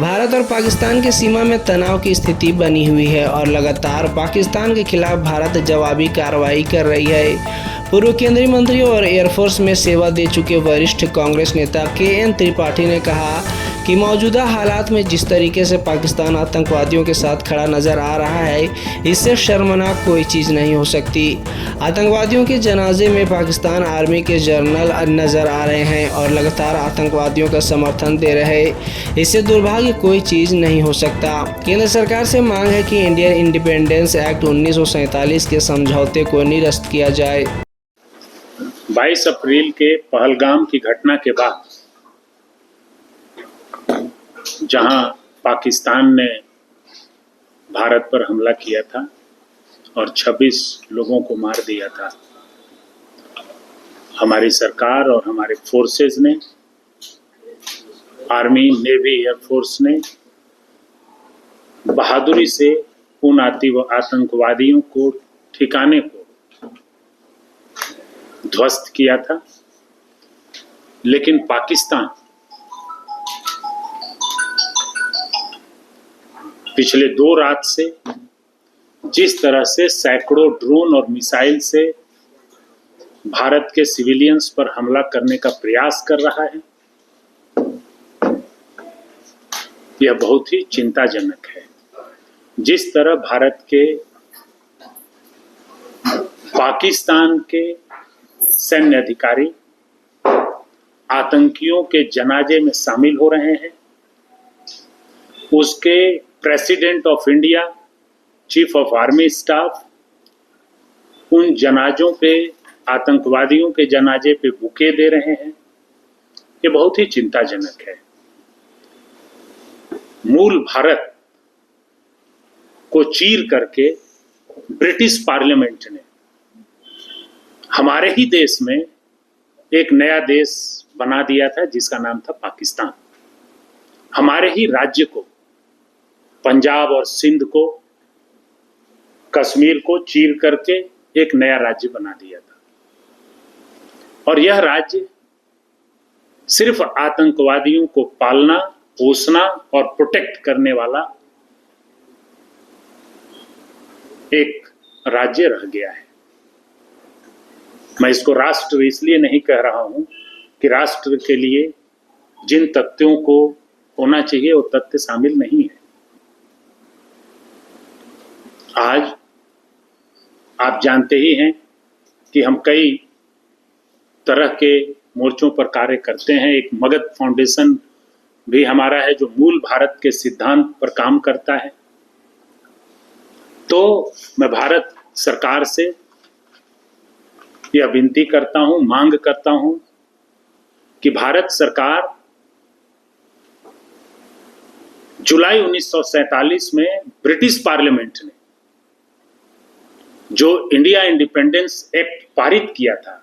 भारत और पाकिस्तान की सीमा में तनाव की स्थिति बनी हुई है और लगातार पाकिस्तान के खिलाफ भारत जवाबी कार्रवाई कर रही है। पूर्व केंद्रीय मंत्री और एयरफोर्स में सेवा दे चुके वरिष्ठ कांग्रेस नेता KN त्रिपाठी ने कहा कि मौजूदा हालात में जिस तरीके से पाकिस्तान आतंकवादियों के साथ खड़ा नजर आ रहा है, इससे शर्मनाक कोई चीज़ नहीं हो सकती। आतंकवादियों के जनाजे में पाकिस्तान आर्मी के जनरल नजर आ रहे हैं और लगातार आतंकवादियों का समर्थन दे रहे हैं। इससे दुर्भाग्य कोई चीज़ नहीं हो सकता। केंद्र सरकार से मांग है कि इंडियन इंडिपेंडेंस एक्ट 1947 के समझौते को निरस्त किया जाए। 22 अप्रैल के पहलगाम की घटना के बाद जहां पाकिस्तान ने भारत पर हमला किया था और 26 लोगों को मार दिया था, हमारी सरकार और हमारे फोर्सेस ने, आर्मी, नेवी, एयरफोर्स ने बहादुरी से उन आतंकवादियों को, ठिकाने को ध्वस्त किया था। लेकिन पाकिस्तान पिछले 2 रात से जिस तरह से सैकड़ों ड्रोन और मिसाइल से भारत के सिविलियंस पर हमला करने का प्रयास कर रहा है, यह बहुत ही चिंताजनक है। जिस तरह भारत के, पाकिस्तान के सैन्य अधिकारी आतंकियों के जनाजे में शामिल हो रहे हैं, उसके president of India, chief of army staff उन जनाजों पे, आतंकवादियों के जनाजे पे बुके दे रहे हैं, ये बहुत ही चिंताजनक है। मूल भारत को चीर करके ब्रिटिश पार्लियामेंट ने हमारे ही देश में एक नया देश बना दिया था जिसका नाम था पाकिस्तान। हमारे ही राज्य को, पंजाब और सिंध को, कश्मीर को चीर करके एक नया राज्य बना दिया था। और यह राज्य सिर्फ आतंकवादियों को पालना, पोसना और प्रोटेक्ट करने वाला एक राज्य रह गया है। मैं इसको राष्ट्र इसलिए नहीं कह रहा हूं कि राष्ट्र के लिए जिन तथ्यों को होना चाहिए वो तथ्य शामिल नहीं है। आज आप जानते ही हैं कि हम कई तरह के मोर्चों पर कार्य करते हैं। एक मगध फाउंडेशन भी हमारा है जो मूल भारत के सिद्धांत पर काम करता है। तो मैं भारत सरकार से यह विनती करता हूं, मांग करता हूं कि भारत सरकार जुलाई 1947 में ब्रिटिश पार्लियामेंट ने जो इंडिया इंडिपेंडेंस एक्ट पारित किया था,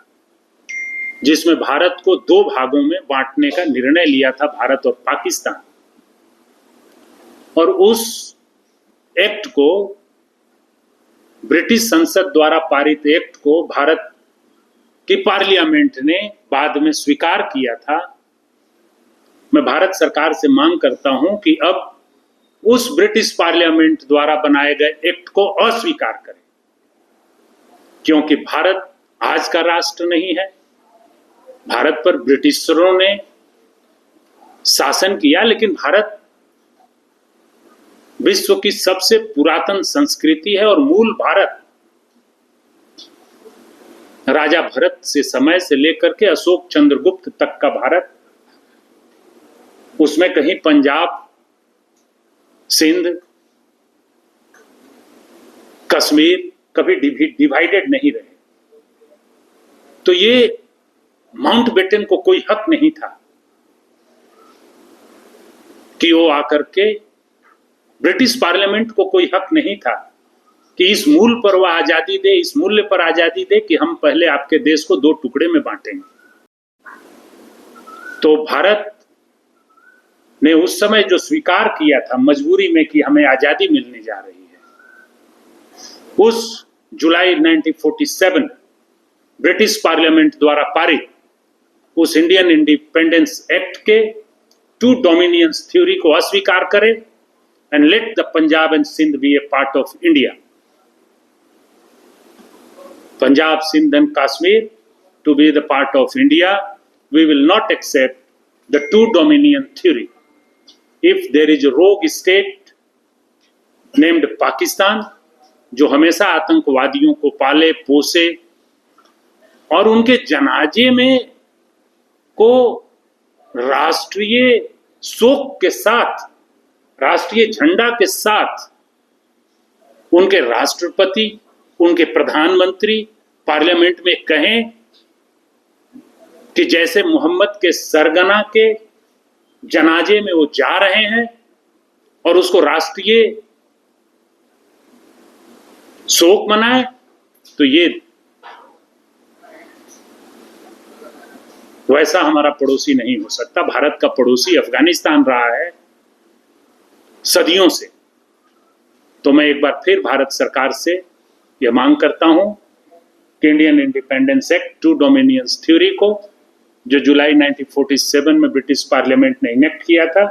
जिसमें भारत को 2 भागों में बांटने का निर्णय लिया था, भारत और पाकिस्तान, और उस एक्ट को, ब्रिटिश संसद द्वारा पारित एक्ट को भारत की पार्लियामेंट ने बाद में स्वीकार किया था। मैं भारत सरकार से मांग करता हूं कि अब उस ब्रिटिश पार्लियामेंट द्वारा बनाए गए एक्ट को अस्वीकार करें, क्योंकि भारत आज का राष्ट्र नहीं है। भारत पर ब्रिटिशरों ने शासन किया, लेकिन भारत विश्व की सबसे पुरातन संस्कृति है और मूल भारत राजा भरत से समय से लेकर के अशोक चंद्रगुप्त तक का भारत, उसमें कहीं पंजाब, सिंध, कश्मीर कभी डिवाइडेड नहीं रहे। तो ये माउंटबेटन को कोई हक नहीं था कि वो आकर के, ब्रिटिश पार्लियामेंट को कोई हक नहीं था कि इस मूल पर वह आजादी दे, इस मूल्य पर आजादी दे कि हम पहले आपके देश को 2 टुकड़े में बांटेंगे। तो भारत ने उस समय जो स्वीकार किया था मजबूरी में कि हमें आजादी मिलने जा रही है, उस जुलाई 1947 ब्रिटिश पार्लियामेंट द्वारा पारित उस इंडियन इंडिपेंडेंस एक्ट के टू डोमिनियंस थ्योरी को अस्वीकार करे and let the Punjab and Sindh be a part of India. Punjab, Sindh and Kashmir to be the part of India. We will not accept the two dominion theory. If there is a rogue state named Pakistan, जो हमेशा आतंकवादियों को पाले पोसे और उनके जनाजे में को राष्ट्रीय शोक के साथ, राष्ट्रीय झंडा के साथ उनके राष्ट्रपति, उनके प्रधानमंत्री पार्लियामेंट में कहें कि जैसे मोहम्मद के सरगना के जनाजे में वो जा रहे हैं और उसको राष्ट्रीय शोक मनाए, तो ये वैसा हमारा पड़ोसी नहीं हो सकता. भारत का पड़ोसी अफगानिस्तान रहा है सदियों से. तो मैं एक बार फिर भारत सरकार से यह मांग करता हूं कि Indian independence act two dominions theory को, जो जुलाई 1947 में ब्रिटिश पार्लियामेंट ने इनेक्ट किया था,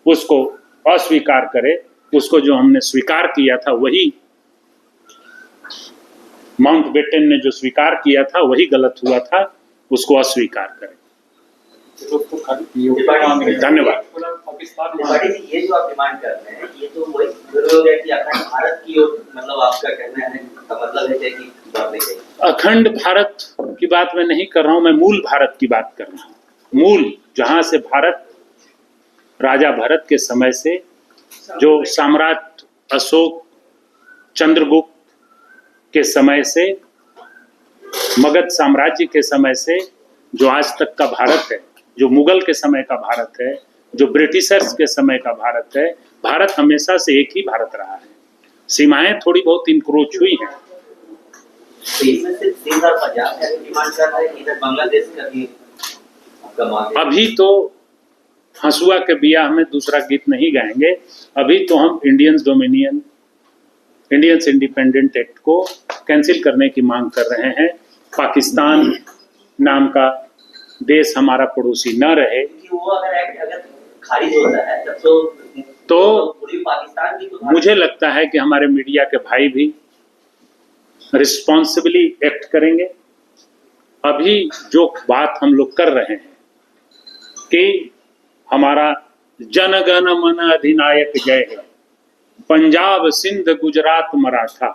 उसको अस्वीकार करे. उसको जो हमने स्वीकार किया था वही, माउंटबेटन ने जो स्वीकार किया था वही गलत हुआ था, उसको अस्वीकार करें. धन्यवाद. ये जो आप डिमांड करते हैं, ये तो वही हो गया कि अखंड भारत की ओर, मतलब आपका कहना है का मतलब है कि बात नहीं कही. अखंड भारत की बात मैं नहीं कर रहा हूं, मैं मूल भारत की बात कर रहा हूं. मूल, जहां से भारत राजा भरत के समय से, जो सम्राट अशोक, चंद्रगुप्त के समय से, मगध साम्राज्य के समय से जो आज तक का भारत है, जो मुगल के समय का भारत है, जो ब्रिटिशर्स के समय का भारत है, भारत हमेशा से एक ही भारत रहा है. सीमाएं थोड़ी बहुत इंक्रोच हुई हैं. अभी तो हंसुआ के बियाह में दूसरा गीत नहीं गाएंगे. अभी तो हम इंडियंस इंडिपेंडेंट एक्ट को कैंसिल करने की मांग कर रहे हैं. पाकिस्तान नाम का देश हमारा पड़ोसी न रहे. वो अगर खारिज होता है तब तो पूरी पाकिस्तान की तो मुझे लगता है कि हमारे मीडिया के भाई भी रिस्पॉन्सिबली एक्ट करेंगे. अभी जो बात हम लोग कर रहे हैं कि हमारा जनगण मन अधिनायक जय है, पंजाब सिंध गुजरात मराठा,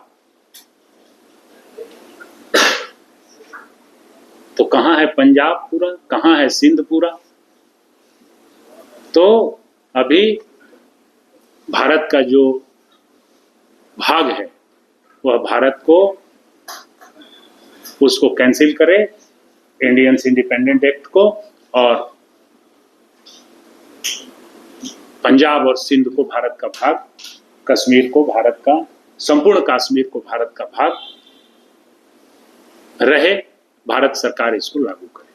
तो कहाँ है पंजाब पूरा, कहाँ है सिंध पूरा? तो अभी भारत का जो भाग है वह भारत को, उसको कैंसिल करे, इंडियंस इंडिपेंडेंट एक्ट को, और पंजाब और सिंध को भारत का भाग, कश्मीर को भारत का, संपूर्ण कश्मीर को भारत का भाग रहे. भारत सरकार इसको लागू करे.